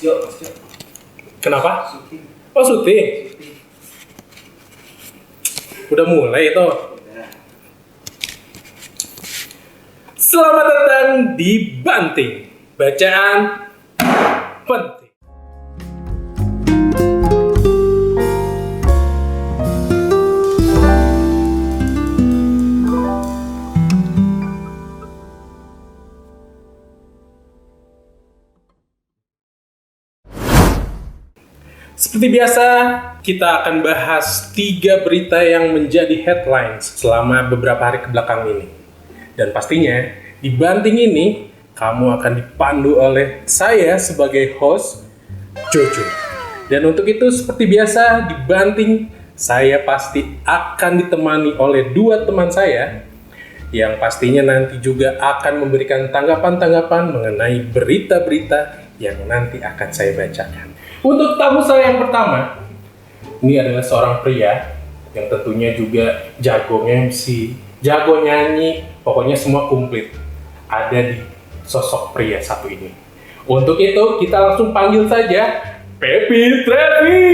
Mas Jo. Kenapa? Syuting. Oh, syuting. Udah mulai itu. Selamat datang di Banting, bacaan penting. Seperti biasa, kita akan bahas 3 berita yang menjadi headlines selama beberapa hari kebelakang ini. Dan pastinya, di Banting ini, kamu akan dipandu oleh saya sebagai host, Jojo. Dan untuk itu, seperti biasa, di Banting, saya pasti akan ditemani oleh 2 teman saya, yang pastinya nanti juga akan memberikan tanggapan-tanggapan mengenai berita-berita yang nanti akan saya bacakan. Untuk tamu saya yang pertama, ini adalah seorang pria yang tentunya juga jago MC, jago nyanyi, pokoknya semua komplit ada di sosok pria satu ini. Untuk itu kita langsung panggil saja Pepi Trevi.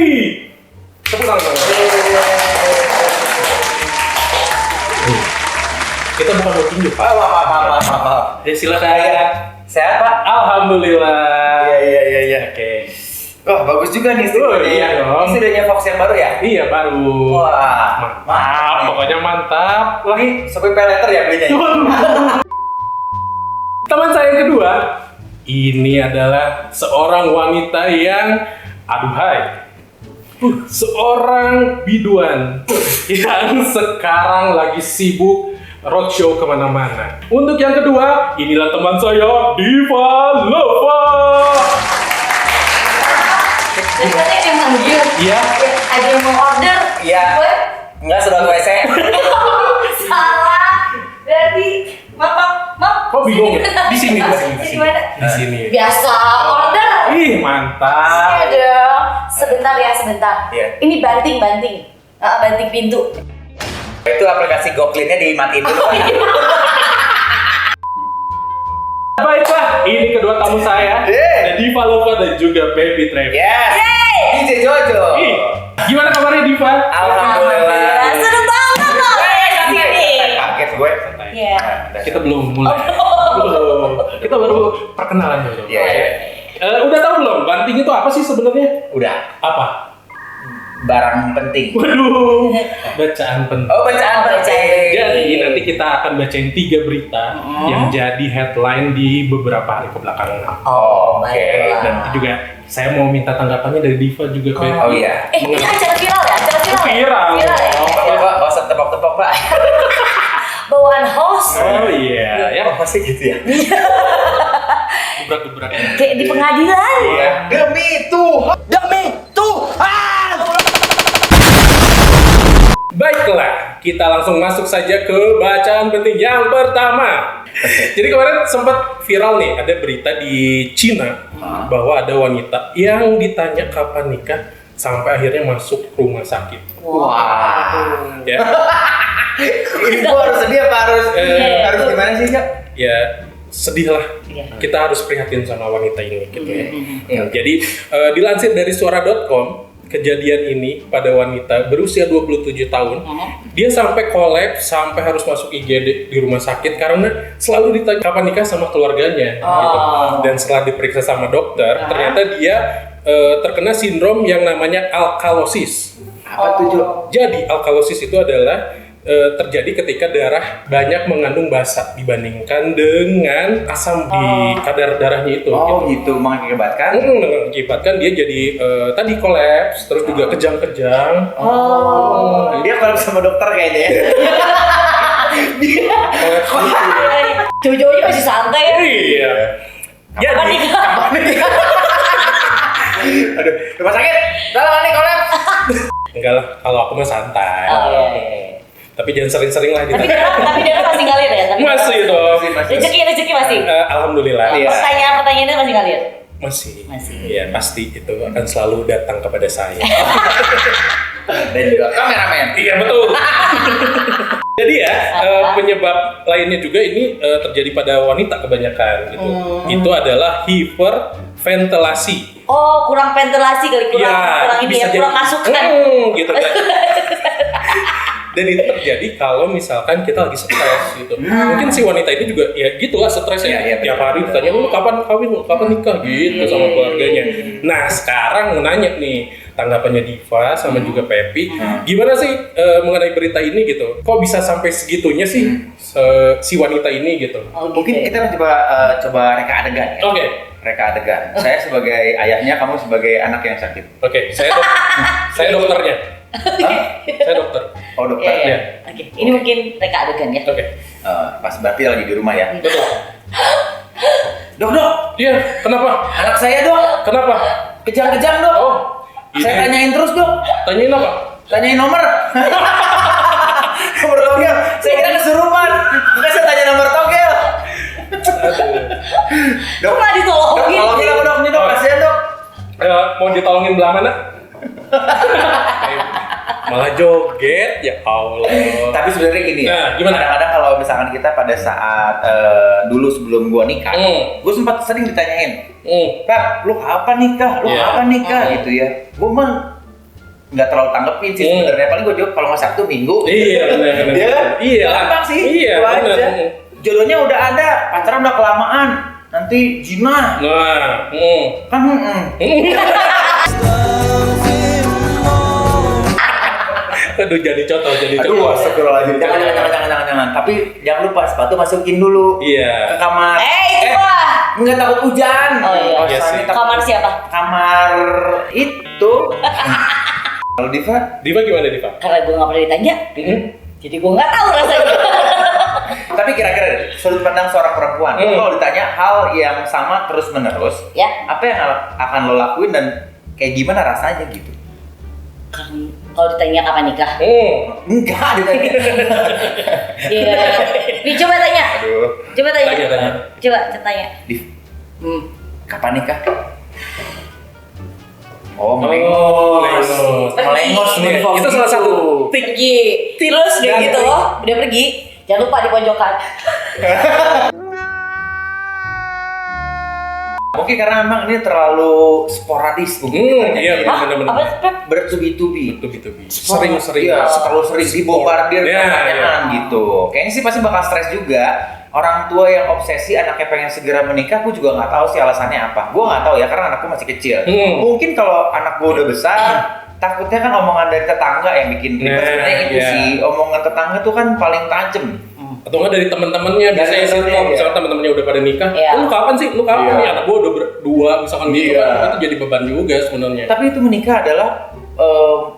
Tepuk tangan. Kita bukan mau tunjuk, Pak. Maaf. Ya silakan. Sehat, Pak? Alhamdulillah. Iya. Oke. Oh, bagus juga nih studionya. Iya dong. Ini studionya Fox yang baru ya? Iya baru. Wah, Mantap, pokoknya mantap. Ini Shopee Pay Later ya belinya? Teman saya yang kedua, ini adalah seorang wanita yang aduhai. Seorang biduan yang sekarang lagi sibuk roadshow kemana-mana. Untuk yang kedua, inilah teman saya, Diva Lova. Ternyata yang manggil. Iya. Ada yang mau order. Iya. Gue Enggak, sudah ke WC. salah. Berarti maaf. Kok bingung ya? Di sini. Gimana? Di sini. Biasa order. Ih, mantap. Iya dong. Sebentar. Iya. Ini banting. Banting pintu. Itu aplikasi Goklinnya dimatiin dulu. Baiklah, ini kedua tamu saya, ada Diva Lova dan juga Pepi Trevi. Yes. Yeay. DJ Jojo. Ih, gimana kabarnya Diva? Alhamdulillah. Seneng banget loh saya di sini. Kaget gue. Iya. Kita belum mulai. Kita baru perkenalan dulu. Iya. Udah tahu belum? Banting itu apa sih sebenarnya? Udah. Apa? Barang penting. Waduh, bacaan penting. Oh, bacaan penting. Jadi nanti kita akan bacain 3 berita yang jadi headline di beberapa hari kebelakangan. Oh, oke. baiklah. Dan nanti juga saya mau minta tanggapannya dari Diva juga, Pe. Oh iya. Ini acara viral ya? Viral. Viral ya? Pak, gak usah tepok-tepok, Pak. Bawaan host. Oh iya, ya. Oh, pasti gitu ya? Gebrak-gebrak. Kayak di pengadilan. Iya. Demi Tuhan. Baiklah, kita langsung masuk saja ke bacaan penting yang pertama. Jadi kemarin sempat viral nih, ada berita di Cina bahwa ada wanita yang ditanya kapan nikah sampai akhirnya masuk rumah sakit. Wah. Ya, Ini gua harus sedih apa harus gimana sih, Cok? ya sedih lah. Iya. Kita harus prihatin sama wanita ini gitu ya. Iya. Jadi dilansir dari suara.com, kejadian ini pada wanita berusia 27 tahun, dia sampai kolaps, sampai harus masuk IGD di rumah sakit karena selalu ditanya kapan nikah sama keluarganya. Gitu. Dan setelah diperiksa sama dokter, ternyata dia terkena sindrom yang namanya alkalosis. Apa tuh, Cok? Jadi alkalosis itu adalah terjadi ketika darah banyak mengandung basa dibandingkan dengan asam di kadar darahnya itu. Oh, gitu. Mengakibatkan? Mengakibatkan dia jadi tadi kolaps, terus juga kejang-kejang. Oh, dia kalau sama dokter kayaknya ya. Kolaps gitu. Jojo masih santai ya. Iya. Kapan nikah? Aduh, rumah sakit. Tolong nih kolaps. Enggak lah, kalau aku mah santai. Oh, iya. Tapi jangan sering-sering lah Tapi ditanya. dia masih ngalir ya? Masih dong. Rezeki masih? Alhamdulillah. Iya. Pertanyaannya masih ngalir? Masih. Masih. Iya, pasti itu akan selalu datang kepada saya. Dan juga kameramen. Iya, betul. Jadi ya, penyebab lainnya juga ini terjadi pada wanita kebanyakan gitu. Itu adalah hiperventilasi Oh, kurang ventilasi kali, kurang ini ya, kurang masukan. Gitu kan. Dan itu terjadi kalau misalkan kita lagi stres gitu. Mungkin si wanita ini juga ya gitulah stresnya. Iya, Tiap hari ditanya, lu kapan kawin, lu kapan nikah gitu sama keluarganya. Nah sekarang mau nanya nih tanggapannya Diva sama juga Pepi, gimana sih mengenai berita ini gitu? Kok bisa sampai segitunya sih si wanita ini gitu? Oh, Mungkin gitu. kita coba reka adegan ya. Oke. Reka adegan. Saya sebagai ayahnya, kamu sebagai anak yang sakit. Oke, saya dokternya. Saya dokter. Oh dokter. Iya, iya. Ya. Oke, ini mungkin reka adegan ya. Oke. Pas berarti lagi di rumah ya. Betul. Dok, dok. Iya, kenapa? Anak saya dok. Kenapa? Kejang-kejang dok. Oh, Saya ini. tanyain terus dok. Tanyain apa? Tanyain nomor. Nomor togel. Saya kira kesurupan. Bukan saya tanya nomor togel. Aduh. Dok, Kok nggak ditolongin? Dok, tolongin aku dok. Ini dok, kasihan dok. Mau ditolongin belah mana? Malah joget, ya Allah. Tapi sebenarnya gini ya. Nah, gimana? Kadang-kadang kalau misalkan kita pada saat dulu sebelum gua nikah, gua sempat sering ditanyain, Pep, lu kapan nikah? Lu Iya. kapan nikah? Gitu ya. Gua mah nggak terlalu tanggepin sih sebenarnya. Paling gua jawab kalau nggak Sabtu Minggu. Iya, benar. Iya kan? Iya. Gampang sih. Iya, Itu benar. aja. Jodohnya udah ada, pacaran udah kelamaan. Nanti zina. Nah, Kan Aduh, jadi contoh. Aduh, astagfirullahaladzim. Jangan. Tapi jangan lupa sepatu masukin dulu Iya. ke kamar. Itu lah. Enggak takut hujan. Oh, iya. Iya sih. Kamar siapa? Kamar itu. Kalau Diva, Diva gimana, Diva? Karena gue nggak pernah ditanya, jadi gue nggak tahu rasanya. tapi kira-kira deh, sudut pandang seorang perempuan, kalau ditanya hal yang sama terus menerus, Ya. apa yang akan lo lakuin dan kayak gimana rasanya gitu? Kan kalau ditanya kapan nikah? Enggak ditanya. Iya. Nih coba tanya. Aduh, Coba tanya. Tanya. Coba tanya. Div, Hmm. kapan nikah? Oh, Melengos. Melengos nih. Itu salah satu Pergi. Terus udah Dan gitu, udah pergi. Jangan lupa di pojokan. Mungkin karena memang ini terlalu sporadis mungkin ditanya. iya, Ya. benar. Apa Pep? Bertubi-tubi. Sering. Iya, terlalu sering dibombardir Iya, pertanyaan gitu. Kayaknya sih pasti bakal stres juga. Orang tua yang obsesi anaknya pengen segera menikah, aku juga nggak tahu sih alasannya apa. Gue nggak tahu ya karena anakku masih kecil. Mungkin kalau anak gue udah besar, takutnya kan omongan dari tetangga yang bikin ribet. Nah, Sebenarnya itu iya. sih omongan tetangga tuh kan paling tajem. Atau enggak dari teman-temannya, Dari biasanya sih temen-temennya, kalau iya. misalkan teman-temannya udah pada nikah, Iya. lu kapan sih? Lu kapan Iya. nih? Anak gua udah berdua misalkan gitu Iya. kan, itu jadi beban juga sebenarnya. Tapi itu menikah adalah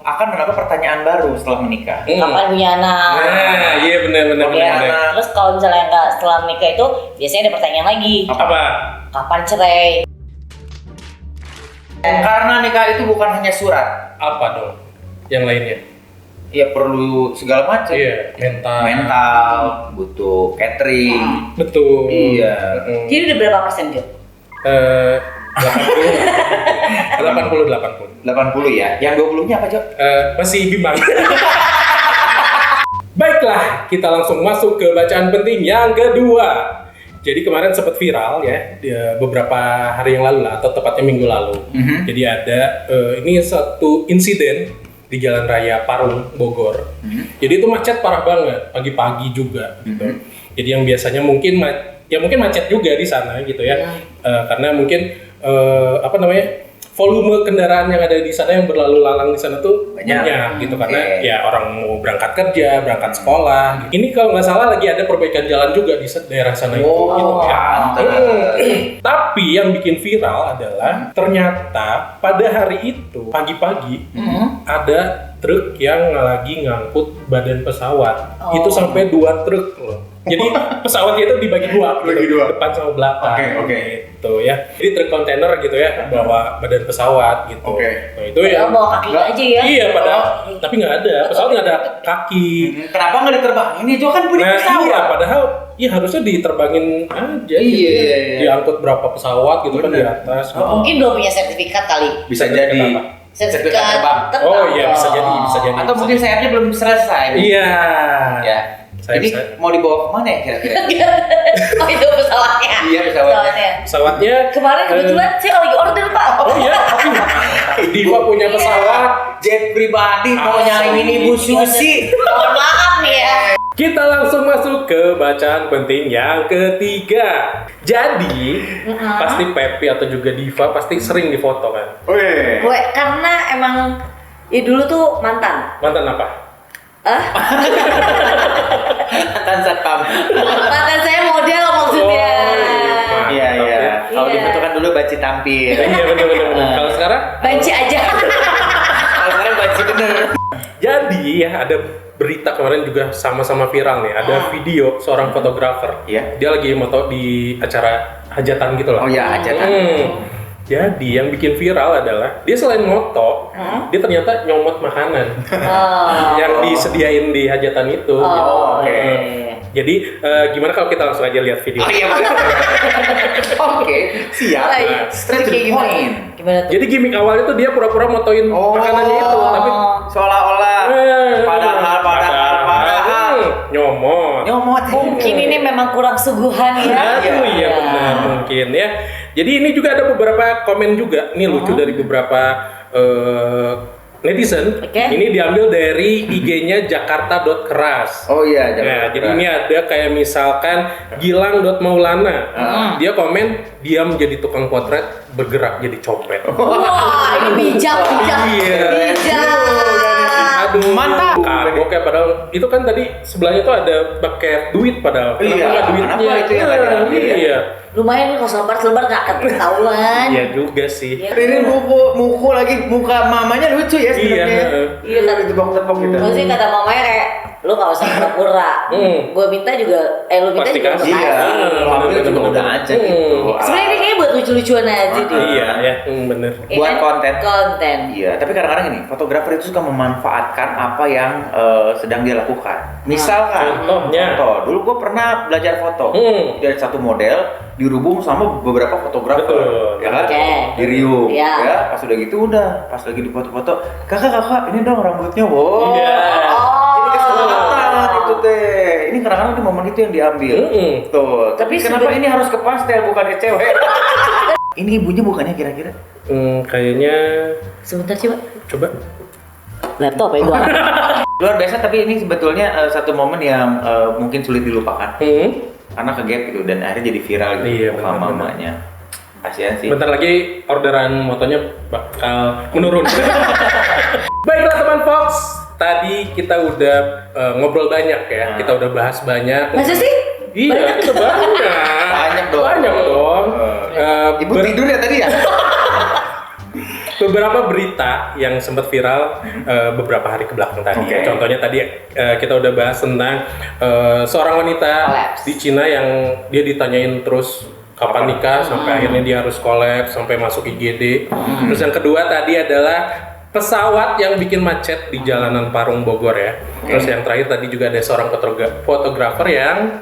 akan menambah pertanyaan baru setelah menikah. Kapan punya anak? Nah, iya benar. Punya anak. Terus kalau misalnya nggak setelah menikah itu biasanya ada pertanyaan lagi. Apa? Kapan cerai? Karena nikah itu bukan hanya surat. Apa dong? Yang lainnya? Ya perlu segala macam. Iya, Mental, butuh catering. Betul. Iya. Jadi udah berapa persen Jo? 80. 80 ya. Yang 20-nya apa, Cok? Masih bimbang. Baiklah, kita langsung masuk ke bacaan penting yang kedua. Jadi kemarin sempat viral ya, beberapa hari yang lalu lah, atau tepatnya minggu lalu. Jadi ada ini satu insiden di Jalan Raya Parung, Bogor. Jadi itu macet parah banget, pagi-pagi juga gitu. Jadi yang biasanya mungkin macet juga di sana gitu ya, karena mungkin volume kendaraan yang ada di sana yang berlalu lalang di sana tuh banyak gitu, karena ya orang mau berangkat kerja, berangkat sekolah. Ini kalau nggak salah lagi ada perbaikan jalan juga di daerah sana itu gitu ya. Tapi yang bikin viral adalah ternyata pada hari itu pagi-pagi ada truk yang lagi ngangkut badan pesawat. Itu sampai 2 truk loh. Jadi pesawatnya itu dibagi dua, depan sama belakang. Gitu ya. Jadi truk kontainer gitu ya, bawa badan pesawat gitu. Nah, itu ya. Bawa kaki aja ya? Iya, padahal tapi nggak ada. Pesawat nggak ada kaki. Kenapa nggak diterbangin? Ini juga kan punya Nah, pesawat. iya, padahal ya harusnya diterbangin aja. Iya. Diangkut berapa pesawat gitu kan di atas. Mungkin belum punya sertifikat kali. Bisa jadi. Sertifikat terbang. terbang. Oh iya, bisa jadi. Atau mungkin sayapnya belum selesai. Iya. Ya. Ini mau dibawa kemana ya kira-kira? Oh itu pesawatnya. Iya, pesawatnya. Pesawatnya Kemarin kebetulan saya lagi order Pak. oh iya, Diva punya pesawat. Jet pribadi mau nyariin Ibu Susi. Mohon maaf nih ya. Kita langsung masuk ke bacaan penting yang ketiga. Jadi, pasti Pepi atau juga Diva pasti sering difoto kan? Wih. Gue karena emang ya dulu tuh mantan. Mantan apa? Mantan satpam. Mantan saya model maksudnya. Iya, iya. Kalau Iya. difoto kan dulu baci tampil. Iya benar. Kalau sekarang? Banci aja. Kalau sekarang baci bener. Jadi ya ada berita kemarin juga sama-sama viral nih. Ada video seorang fotografer. Iya. Dia lagi moto di acara hajatan gitu loh. Oh iya, hajatan. Jadi yang bikin viral adalah dia selain moto, dia ternyata nyomot makanan yang disediain di hajatan itu. Oh, oke. Jadi gimana kalau kita langsung aja lihat video? Oh iya bener. Oke, siap. Straight to the point. Gimana tuh? Jadi gimmick awalnya tuh dia pura-pura motoin makanannya itu, tapi seolah-olah padahal nyomot. Mungkin ini memang kurang suguhan ya. Aduh, iya benar mungkin ya. Jadi ini juga ada beberapa komen juga. Ini lucu dari beberapa netizen. Oke. Ini diambil dari IG-nya jakarta.keras. Oh iya, Nah, jadi ini ada kayak misalkan gilang.maulana. Dia komen, dia menjadi tukang potret, bergerak jadi copet. Wah, ini bijak. Iya. Aduh, mantap. Kagok ya padahal itu kan tadi sebelahnya tuh ada pakai duit padahal. Iya, Kenapa nggak duitnya? kenapa itu yang nggak diambil ya? Iya. Lumayan kalau selebar nggak akan ketahuan. Iya juga sih. Iya. Ini muku lagi, muka mamanya lucu ya sebenarnya. Iya kan. Ditepok-tepok gitu. Maksudnya kata mamanya kayak lu nggak usah pura-pura. Gue minta juga, lu minta Pasti juga kasih. kasih. Iya, bener, ambil juga bener, udah bener. aja gitu. Sebenarnya ini kayaknya buat lucu-lucuan aja deh. Iya ya, bener. Iya Buat kan? konten. Konten. Iya, tapi kadang-kadang gini, fotografer itu suka memanfaatkan apa yang sedang dia lakukan. Misalkan, Contohnya? dulu gue pernah belajar foto dari satu model dirubung sama beberapa fotografer, Betul. ya kan? Oke. Di Rio, Iya. ya. Pas udah gitu udah, pas lagi di foto-foto, kakak ini dong rambutnya, wow. Iya. Jadi kesempatan itu teh. Ini kadang-kadang di momen itu yang diambil. Tuh. Tapi Tapi kenapa ini harus ke pastel bukan ke cewek? Ini ibunya bukannya kira-kira? Kayaknya Sebentar coba. coba. Laptop ya gua. Luar biasa, tapi ini sebetulnya satu momen yang mungkin sulit dilupakan karena ke gap gitu dan akhirnya jadi viral gitu. Iya, sama benar, mamanya. Kasihan sih. Bentar lagi orderan motonya bakal menurun. Baiklah teman Fox, tadi kita udah ngobrol banyak ya. Kita udah bahas banyak. Masa sih? Iya, kita banyak. Banyak dong. Banyak dong. Ibu tidur ya tadi ya? Beberapa berita yang sempat viral beberapa hari kebelakang tadi. Oke. Contohnya tadi kita udah bahas tentang seorang wanita Collapse. di Cina yang dia ditanyain terus kapan nikah sampai akhirnya dia harus kolaps sampai masuk IGD. Terus yang kedua tadi adalah pesawat yang bikin macet di jalanan Parung Bogor ya. Terus yang terakhir tadi juga ada seorang fotografer yang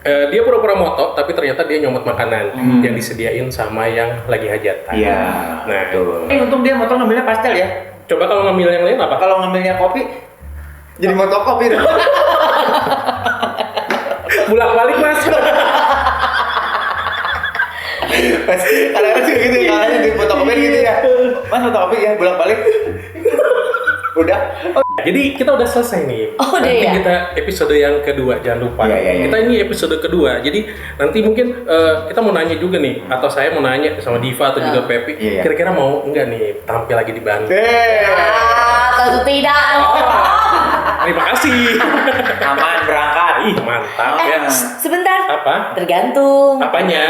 dia pura-pura moto, tapi ternyata dia nyomot makanan yang disediain sama yang lagi hajatan. Iya. Nah, Betul. Untung dia motor ngambilnya pastel ya. coba kalau ngambil yang lain apa? Kalau ngambilnya kopi, jadi motor kopi. Bolak-balik mas. Kadang-kadang juga gitu ya, kalanya di fotokopi gitu ya. Mas fotokopi ya, bolak-balik. Udah. Jadi kita udah selesai nih. Oh, udah nanti ya? kita episode yang kedua, jangan lupa. Iya. Kita ini episode kedua. Jadi nanti mungkin kita mau nanya juga nih, atau saya mau nanya sama Diva atau juga Pepi, Iya. kira-kira mau enggak nih tampil lagi di Bandung? Tentu tidak dong. Terima kasih. Aman berangkat. Ih mantap ya. Sebentar. Apa? Tergantung. Apanya?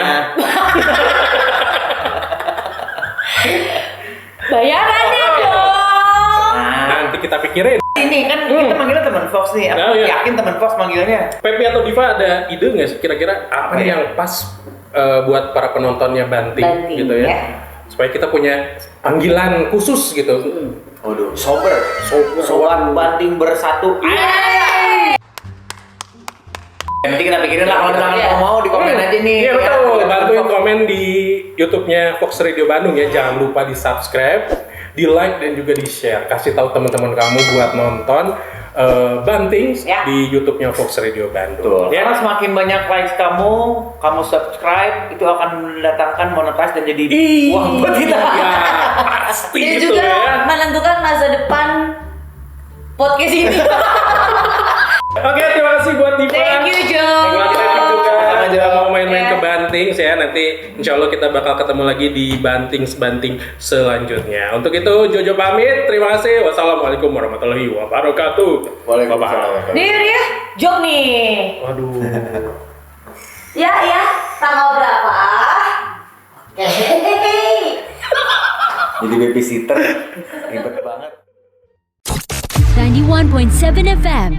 Bayarannya dong. Nanti kita pikirin. Ini kan kita manggilnya teman Fox nih. Aku Oh, iya. yakin teman Fox manggilnya. Pepi atau Diva ada ide nggak sih kira-kira apa nih yang pas buat para penontonnya Banting, Banting, gitu ya? ya. Supaya kita punya panggilan khusus gitu. Waduh, sobat Banting bersatu. Nanti kita pikirin lah, kalau misalkan mau di komen aja nih. Iya ya. betul, bantuin komen di YouTube-nya Fox Radio Bandung ya. Jangan lupa di subscribe, di like dan juga di share. Kasih tahu teman-teman kamu buat nonton Banting Ya. di YouTube-nya Fox Radio Bandung. Betul. Karena semakin banyak likes kamu subscribe, itu akan mendatangkan monetize dan jadi uang buat kita. Ya, pasti Ini itu juga ya. menentukan masa depan podcast ini. Oke, terima kasih buat Diva. Thank you, Joe. Terima kasih juga udah mau main-main Ya. ke Banting ya. Nanti insya Allah kita bakal ketemu lagi di Banting selanjutnya. Untuk itu Jojo pamit. Terima kasih. Wassalamualaikum warahmatullahi wabarakatuh. Waalaikumsalam. Dia, Jok nih. Waduh. Ya, tanggal berapa? Jadi babysitter ribet banget. 91.7 FM